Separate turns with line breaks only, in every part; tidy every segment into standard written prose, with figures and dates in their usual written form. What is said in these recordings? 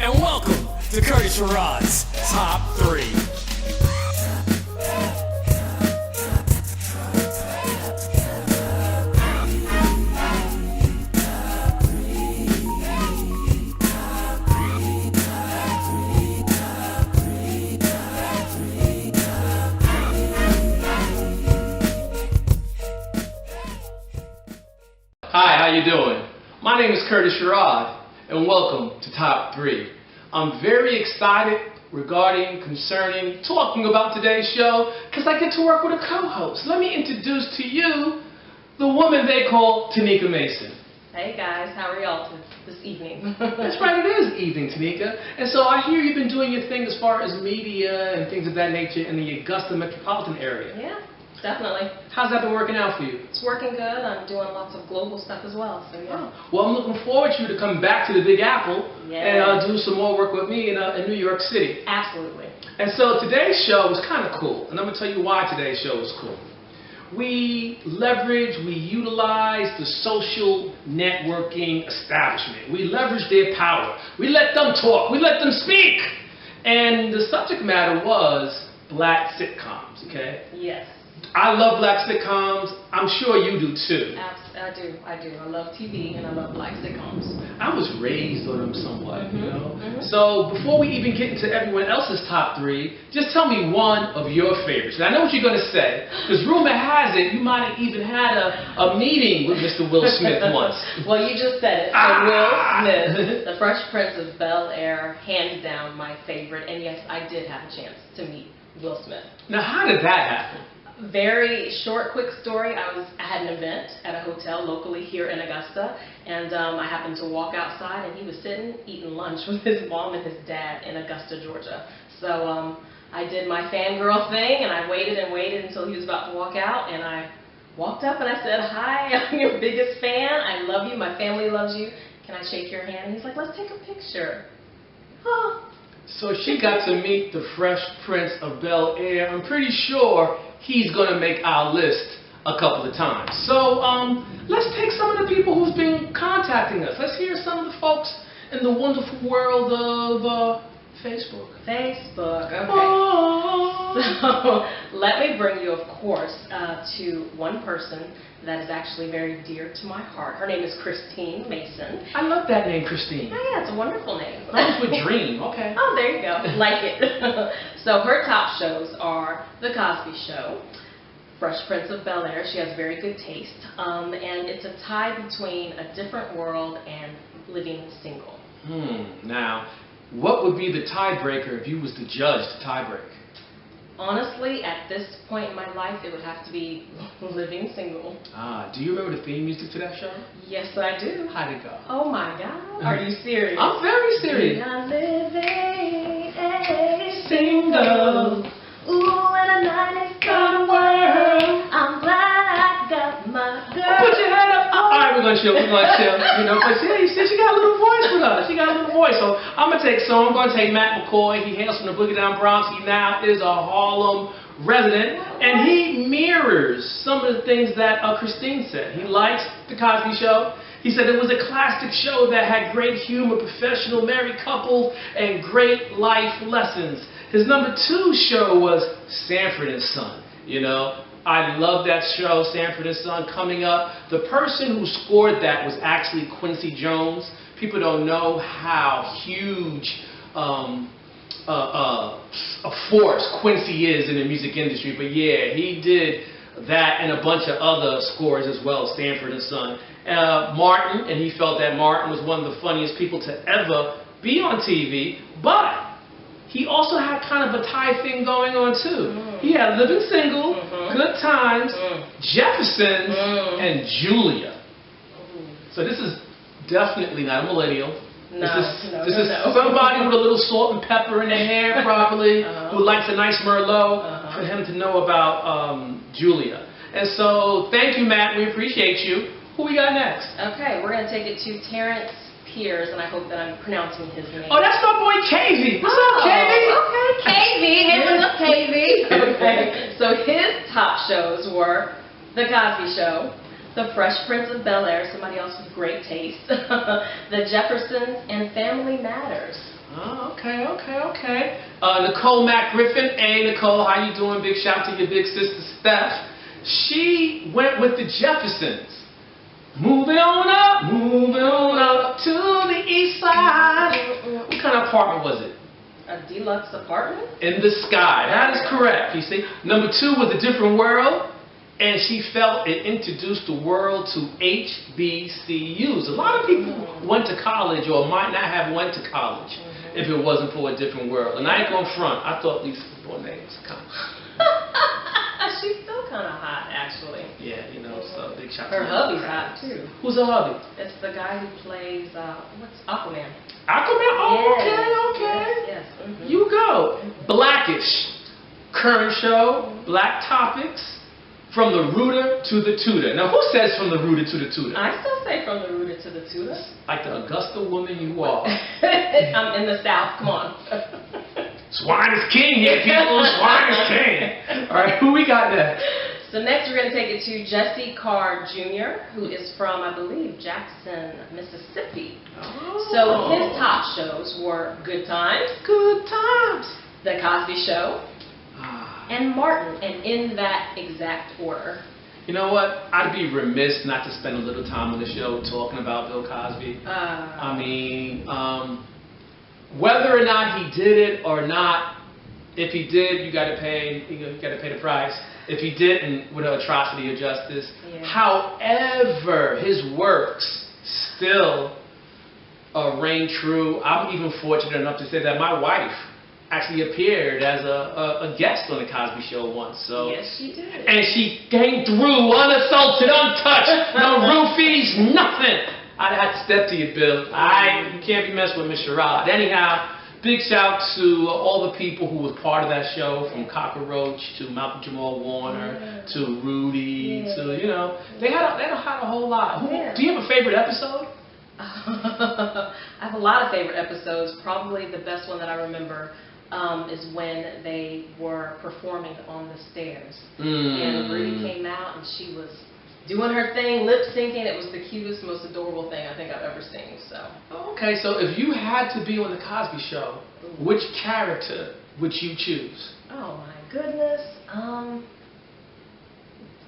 and welcome to Sherrod's Top 3.
Hi, how you doing? My name is Sherrod, and welcome to Top 3. I'm very excited concerning talking about today's show because I get to work with a co-host. Let me introduce to you the woman they call Tanika Mason.
Hey guys, how are y'all this evening?
That's right, it is evening, Tanika. And so I hear you've been doing your thing as far as media and things of that nature in the Augusta metropolitan area.
Yeah, definitely.
How's that been working out for you?
It's working good. I'm doing lots of global stuff as well, so yeah.
Oh. Well, I'm looking forward to you to come back to the Big Apple and do some more work with me in New York City.
Absolutely.
And so today's show was kind of cool, and I'm going to tell you why today's show is cool. We utilize the social networking establishment. We leverage their power. We let them talk. We let them speak. And the subject matter was Black sitcoms, okay?
Yes.
I love Black sitcoms. I'm sure you do too.
I do. I love TV and I love Black sitcoms.
I was raised on them somewhat, you know? So before we even get into everyone else's top 3, just tell me one of your favorites. And I know what you're going to say, because rumor has it you might have even had a meeting with Mr. Will Smith once.
Well, you just said it. So Will Smith, the Fresh Prince of Bel-Air, hands down my favorite. And yes, I did have a chance to meet Will Smith.
Now, how did that happen?
Very short, quick story. I had an event at a hotel locally here in Augusta, and I happened to walk outside, and he was sitting eating lunch with his mom and his dad in Augusta, Georgia. So I did my fangirl thing, and I waited and waited until he was about to walk out, and I walked up and I said, "Hi, I'm your biggest fan. I love you. My family loves you. Can I shake your hand?" And he's like, "Let's take a picture." Huh.
So she got to meet the Fresh Prince of Bel-Air. I'm pretty sure he's going to make our list a couple of times. So let's take some of the people who's been contacting us. Let's hear some of the folks in the wonderful world of Facebook.
Facebook, okay.
Oh.
So let me bring you, of course, to one person that is actually very dear to my heart. Her name is Christine Mason.
I love that name, Christine.
Oh, yeah, it's a wonderful name.
Rhymes with dream, okay.
Oh, there you go. Like it. So her top shows are The Cosby Show, Fresh Prince of Bel-Air. She has very good taste. And it's a tie between A Different World and Living Single.
Now, what would be the tiebreaker if you was the judge to tiebreak?
Honestly, at this point in my life, it would have to be Living Single.
Do you remember the theme music to that show?
Yes, I do.
How'd it go?
Oh my God. Are you serious?
I'm very serious.
We are living a single. Ooh, and a night is gonna world. I'm glad I got my girl.
Put your head up. All right, we're gonna chill. You know, but you see, she got a little voice with us. She got a little voice. So I'm gonna take Matt McCoy. He hails from the Boogie Down Bronx. He now is a Harlem resident, and he mirrors some of the things that Christine said. He likes The Cosby Show. He said it was a classic show that had great humor, professional married couples, and great life lessons. His number 2 show was Sanford and Son. You know, I love that show, Sanford and Son, coming up. The person who scored that was actually Quincy Jones. People don't know how huge a force Quincy is in the music industry, but yeah, he did that and a bunch of other scores as well, Sanford and Son. Martin, and he felt that Martin was one of the funniest people to ever be on TV, but he also had kind of a tie thing going on too. He had Living Single, Good Times, Jeffersons, and Julia. So this is definitely not a millennial. This is somebody with a little salt and pepper in their hair probably, who likes a nice Merlot, for him to know about Julia. And so thank you, Matt. We appreciate you. Who we got next?
Okay, we're going to take it to Terrence Pierce, and I hope that I'm pronouncing his name.
Oh, that's my boy KV. What's up, KV?
Okay, KV. Hey, what's up, KV? Okay, so his top shows were The Cosby Show, The Fresh Prince of Bel-Air, somebody else with great taste, The Jeffersons, and Family Matters.
Oh, okay. Nicole Mack Griffin. Hey, Nicole, how you doing? Big shout to your big sister, Steph. She went with the Jeffersons. Moving on up to the east side. What kind of apartment was it?
A deluxe apartment?
In the sky. That is correct, you see. Number 2 was A Different World. And she felt it introduced the world to HBCUs. A lot of people went to college or might not have went to college if it wasn't for A Different World. And I ain't going front. I thought Lisa Bonet was kind of
She's still kind of hot, actually.
yeah, you know, so big shout
Her
to
hubby's hot, too.
Who's her hubby?
It's the guy who plays, what's Aquaman?
Aquaman? Oh, okay.
Yes.
You go. Blackish. Current show, Black Topics. From the rooter to the tutor. Now, who says from the rooter to the tutor?
I still say from the rooter to the tutor.
Like the Augusta woman you are.
I'm in the South. Come on.
Swine is king here, people. Swine is king. All right, who we got next?
So next we're going to take it to Jesse Carr Jr., who is from, I believe, Jackson, Mississippi.
Oh.
So his top shows were Good Times, The Cosby Show, and Martin, and in that exact order.
You know what? I'd be remiss not to spend a little time on the show talking about Bill Cosby. I mean, whether or not he did it or not, if he did, you got to pay. You got to pay the price. If he didn't, with an atrocity of justice.
Yeah.
However, his works still reign true. I'm even fortunate enough to say that my wife actually appeared as a guest on the Cosby Show once. So
yes, she did.
And she came through unassaulted, untouched, no roofies, nothing. I had to step to you, Bill. You can't be messed with Miss Sherrod. Anyhow, big shout to all the people who was part of that show, from Cockroach to Malcolm Jamal Warner to Rudy to, you know, they had a whole lot. Do you have a favorite episode?
I have a lot of favorite episodes. Probably the best one that I remember is when they were performing on the stairs. And Rudy came out and she was doing her thing, lip syncing. It was the cutest, most adorable thing I think I've ever seen. So.
Okay, so if you had to be on the Cosby Show, which character would you choose?
Oh my goodness.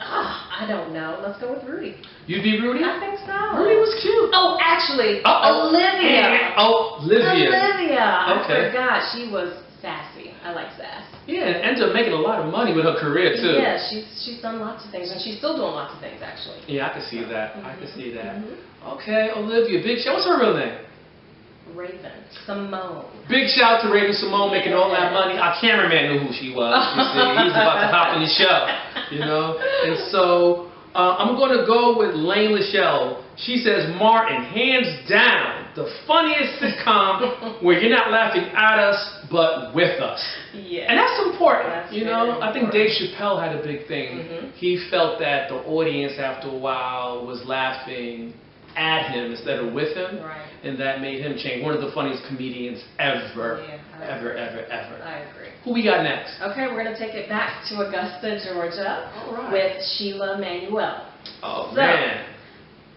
I don't know. Let's go with Rudy.
You'd be Rudy?
I think so.
Rudy was cute.
Oh, actually, Olivia.
Olivia.
Okay. I
Okay.
forgot. She was sassy. I like sass.
Yeah, and ended up making a lot of money with her career too.
Yeah, she's done lots of things, and she's still doing lots of things, actually.
Yeah, I can see that. I can see that. Okay, Olivia. Big shout. What's her real name?
Raven Simone.
Big shout to Raven Simone making all that money. Our cameraman knew who she was. You see, he was about to hop in the show, you know. And so I'm going to go with Lane Lachelle. She says, Martin, hands down, the funniest sitcom where you're not laughing at us, but with us.
Yeah.
And that's important.
That's
you know,
very
I think
important.
Dave Chappelle had a big thing. He felt that the audience, after a while, was laughing at him instead of with him.
Right.
And that made him change. One of the funniest comedians ever.
Yeah,
ever.
I agree.
Who we got next?
Okay, we're going to take it back to Augusta, Georgia,
All right.
with Sheila Manuel.
Oh,
So,
man.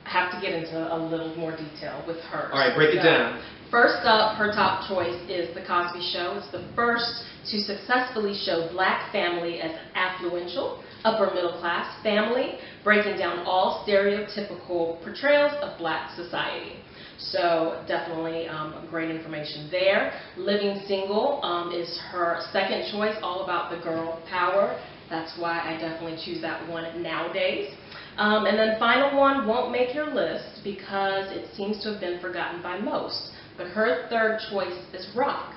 I have to get into a little more detail with her.
All right, break it down.
First up, her top choice is The Cosby Show. It's the first to successfully show black family as an affluential, upper middle class family, breaking down all stereotypical portrayals of black society. So definitely great information there. Living Single is her second choice, all about the girl power. That's why I definitely choose that one nowadays. And then final one won't make your list because it seems to have been forgotten by most. But her third choice is Rock.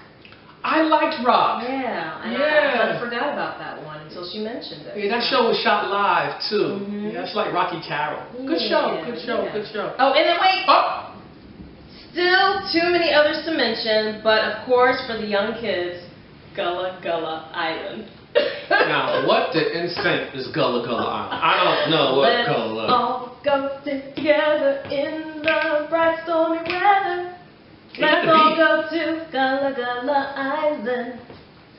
I liked Rock.
Yeah, and I kind of forgot about that one until she mentioned it.
Yeah, that show was shot live too. Yeah, that's like Rocky Carroll. Good show, good show, good show.
Oh, and then wait.
Oh.
Still too many others to mention, but of course for the young kids, Gullah Gullah Island.
Now, what the instinct is Gullah Gullah Island? I don't know what
Let's
Gullah.
all go together in the bright stormy weather. Let's all go to Gullah Gullah Island.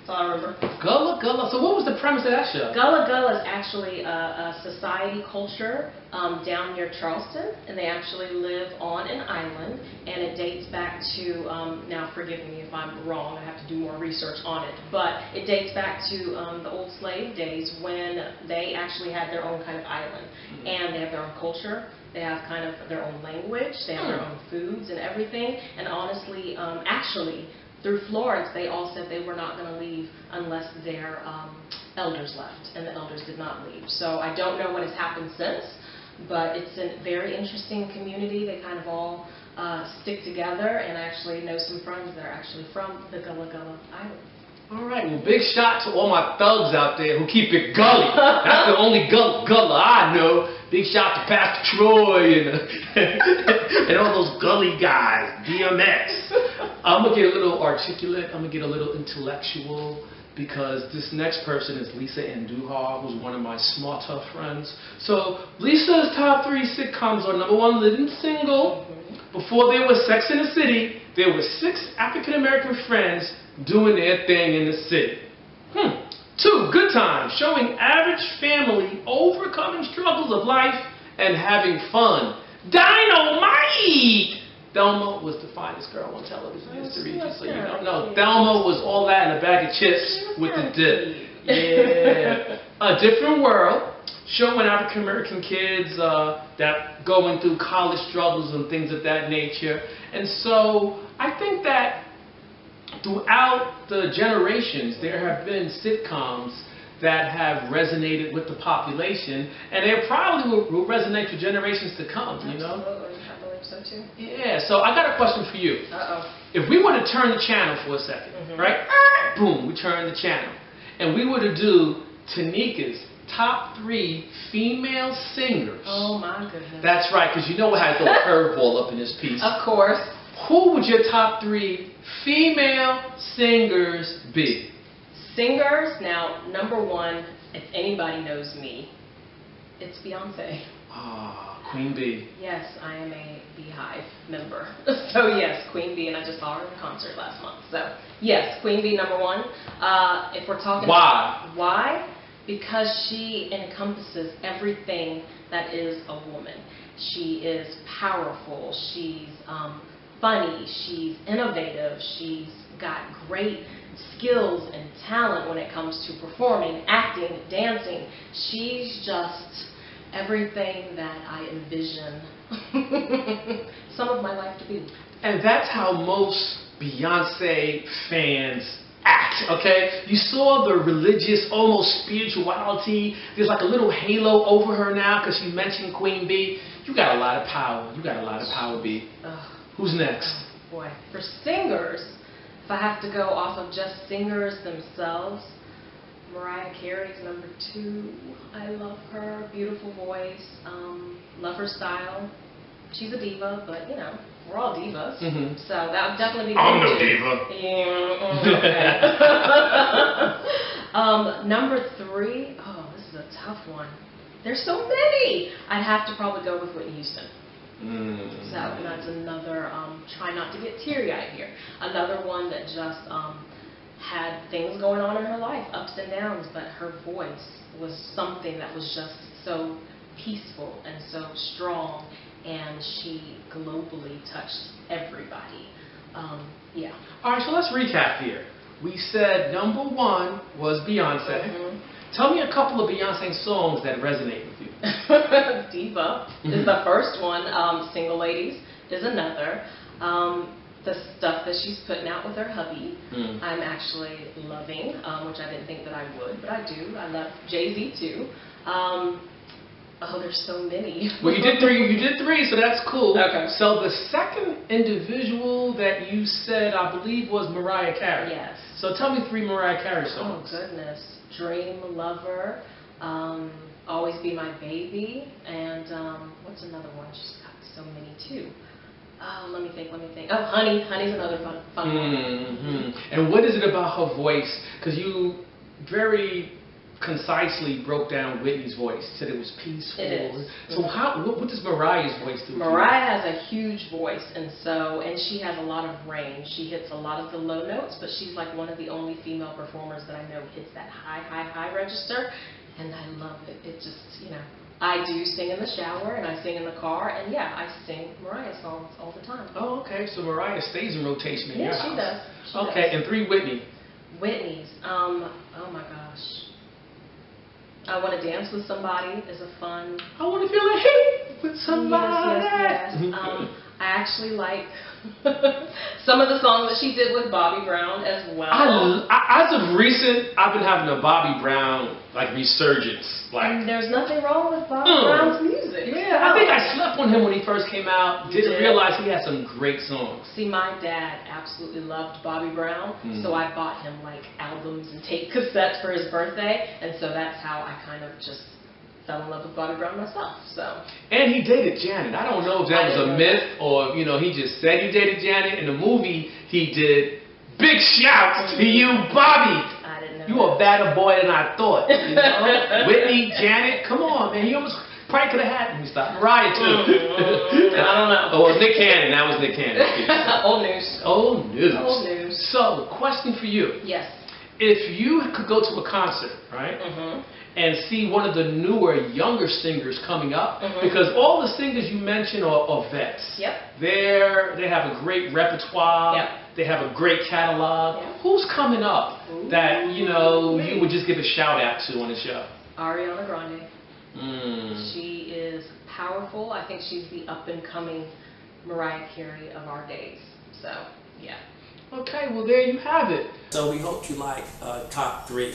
That's all I remember.
Gullah Gullah. So what was the premise of that show?
Gullah Gullah is actually a society culture down near Charleston, and they actually live on an island, and it dates back to, now forgive me if I'm wrong, I have to do more research on it, but it dates back to the old slave days when they actually had their own kind of island, and they have their own culture. They have kind of their own language, they have their own foods and everything, and honestly, actually, through Florence, they all said they were not going to leave unless their elders left, and the elders did not leave. So I don't know what has happened since, but it's a very interesting community. They kind of all stick together, and I actually know some friends that are actually from the Gullah Gullah Island.
All right, well, big shout to all my thugs out there who keep it gully. That's the only Gullah I know. Big shout to Pastor Troy and all those gully guys, DMX. I'm going to get a little articulate. I'm going to get a little intellectual because this next person is Lisa Andujar, who's one of my small, tough friends. So Lisa's top 3 sitcoms are number 1, Living Single. Before there was Sex in the City, there were 6 African-American friends doing their thing in the city. 2, Good Times, showing average family overcoming struggles of life and having fun. Dynamite! Thelma was the finest girl on television history, just so you know. No, Thelma was all that in a bag of chips with the dip. Yeah. A Different World, showing African American kids that going through college struggles and things of that nature. And so I think that throughout the generations, there have been sitcoms that have resonated with the population, and they probably will resonate for generations to come, you know?
Absolutely. I believe so too.
Yeah, so I got a question for you.
Uh-oh.
If we were to turn the channel for a second, right? Boom, we turn the channel. And we were to do Tanika's top 3 female singers.
Oh my goodness.
That's right, because you know I had a little curveball up in this piece.
Of course.
Who would your top 3 female singers be?
Singers, now, number 1, if anybody knows me, it's Beyonce.
Ah, Queen Bee.
Yes, I am a Beehive member. So yes, Queen Bee, and I just saw her in concert last month. So yes, Queen Bee, number 1. If we're talking
Why?
Why? Because she encompasses everything that is a woman. She is powerful. She's funny. She's innovative. She's got great skills and talent when it comes to performing, acting, dancing. She's just everything that I envision some of my life to be.
And that's how most Beyonce fans act, okay? You saw the religious, almost spirituality. There's like a little halo over her now because she mentioned Queen Bee. You got a lot of power. You got a lot of power, B. Who's next?
Boy, for singers, if I have to go off of just singers themselves, Mariah Carey's number 2. I love her, beautiful voice, love her style. She's a diva, but you know, we're all divas. So that would definitely be
I'm
number
no
2.
diva.
Yeah, okay. Number 3, oh, this is a tough one. There's so many. I'd have to probably go with Whitney Houston. So that's another, try not to get teary-eyed here, another one that just had things going on in her life, ups and downs, but her voice was something that was just so peaceful and so strong, and she globally touched everybody. Yeah.
All right, so let's recap here. We said number 1 was Beyonce. Tell me a couple of Beyonce songs that resonate with you.
Diva is the first one. Single Ladies is another. The stuff that she's putting out with her hubby, I'm actually loving, which I didn't think that I would, but I do. I love Jay-Z too. Oh, there's so many.
Well, you did 3. You did 3, so that's cool.
Okay.
So the second individual that you said, I believe, was Mariah Carey.
Yes.
So tell me 3 Mariah Carey songs.
Oh goodness, Dream, Lover, Always Be My Baby, and what's another one? She's got so many too. Oh, let me think. Oh, Honey. Honey's another fun one.
And what is it about her voice? Because you very concisely broke down Whitney's voice. Said it was peaceful.
It is.
So what does Mariah's voice do?
Mariah has a huge voice, and she has a lot of range. She hits a lot of the low notes, but she's like one of the only female performers that I know hits that high register, and I love it. It just, I do sing in the shower, and I sing in the car, and yeah, I sing Mariah songs all the time.
Oh, okay. So Mariah stays in rotation in your house.
Yeah, she does.
Okay, and 3 Whitney.
Whitney's. Oh my gosh. I Want to Dance with Somebody is a fun.
I want to feel a hit with somebody.
Yes. I actually like some of the songs that she did with Bobby Brown as well.
As of recent, I've been having a Bobby Brown resurgence.
And there's nothing wrong with Bobby Brown's music.
Yeah, I think I slept on him when he first came out. Didn't realize he had some great songs.
See, my dad absolutely loved Bobby Brown, so I bought him albums and tape cassettes for his birthday, and so that's how I kind of just fell in love with Bobby Brown myself.
And he dated Janet. I don't know if that was a myth or he just said he dated Janet. In the movie he did. Big shouts to you, Bobby.
I didn't know.
You a better boy than I thought. Whitney, Janet, come on, man. He almost probably could have had him. Stop. Mariah too.
I don't know.
Oh, Nick Cannon. That was Nick Cannon.
Old news.
Old news.
Old news.
So, question for you.
Yes.
If you could go to a concert, right, and see one of the newer, younger singers coming up, because all the singers you mentioned are vets.
Yep.
They have a great repertoire. Yep. They have a great catalog. Yep. Who's coming up that you would just give a shout out to on the show?
Ariana Grande. She is powerful. I think she's the up and coming Mariah Carey of our days. So, yeah.
Okay, well there you have it.
So we hope you like top 3.